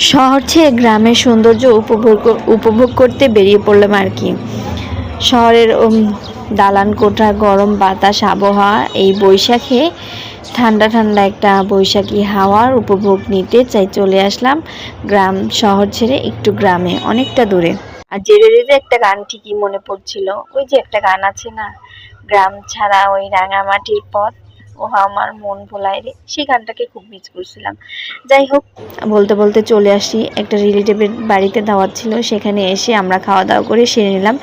শহর ছেড়ে গ্রামের সৌন্দর্য উপভোগ করতে বেরিয়ে পড়লাম আর কি। শহরের দালান কোঠা, গরম বাতাস, আবহাওয়া, এই বৈশাখে ঠান্ডা ঠান্ডা একটা বৈশাখী হাওয়ার উপভোগ নিতে চাই চলে আসলাম গ্রাম শহর ছেড়ে একটু গ্রামে, অনেকটা দূরে। আর যেতে যেতে একটা গান ঠিকই মনে পড়ছিল, ওই যে একটা গান আছে না, গ্রাম ছাড়া ওই রাঙামাটির পথ ও আমার মন ভোলায় রে, সেই গানটাকে খুব মিস করছিলাম। যাই হোক, বলতে বলতে চলে আসি একটা রিলেটিভের বাড়িতে, দাওয়াত ছিল, সেখানে এসে আমরা খাওয়া দাওয়া করে সেরে নিলাম।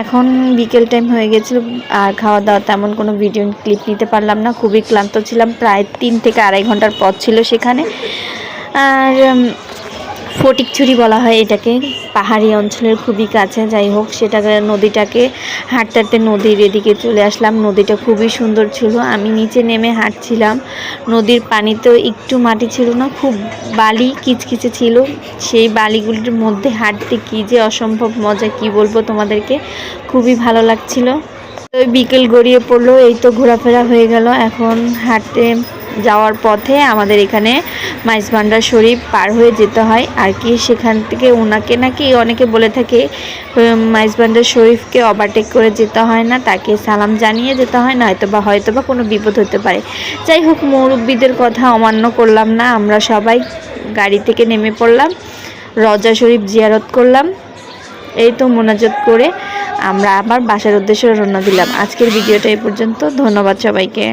এখন বিকেল টাইম হয়ে গেছিল, আর খাওয়া দাওয়া তেমন কোনো ভিডিও ক্লিপ নিতে পারলাম না, খুবই ক্লান্ত ছিলাম। প্রায় 3 থেকে আড়াই ঘন্টার পথ ছিল সেখানে। আর ফটিকছড়ি বলা হয় এটাকে, পাহাড়ি অঞ্চলের খুবই কাছে। যাই হোক, সেটাকে নদীটাকে হাঁটতে হাঁটতে নদীর এদিকে চলে আসলাম। নদীটা খুবই সুন্দর ছিল। আমি নিচে নেমে হাঁটছিলাম, নদীর পানিতেও একটু মাটি ছিল না, খুব বালি কিচকিচে ছিল। সেই বালিগুলির মধ্যে হাঁটতে কি যে অসম্ভব মজা, কি বলবো তোমাদেরকে, খুবই ভালো লাগছিল। তো বিকেল গড়িয়ে পড়লো, এই তো ঘোরাফেরা হয়ে গেল। এখন হাঁটতে যাওয়ার পথে আমাদের এখানে মাইজভান্ডার শরীফ পার হয়ে যেতে হয় আর কি। সেখান থেকে ওনাকে নাকি অনেকে বলে থাকে মাইজভান্ডার শরীফকে ওভারটেক করে যেতে হয় না, তাকে সালাম জানিয়ে যেতে হয়, হয়তোবা কোনো বিপদ হতে পারে। যাই হোক, মুরব্বীদের কথা অমান্য করলাম না, আমরা সবাই গাড়ি থেকে নেমে পড়লাম, রওজা শরীফ জিয়ারত করলাম। এই তো মোনাজাত করে আমরা আবার বাসার উদ্দেশ্যে রওনা দিলাম। আজকের ভিডিওটা এই পর্যন্ত, ধন্যবাদ সবাইকে।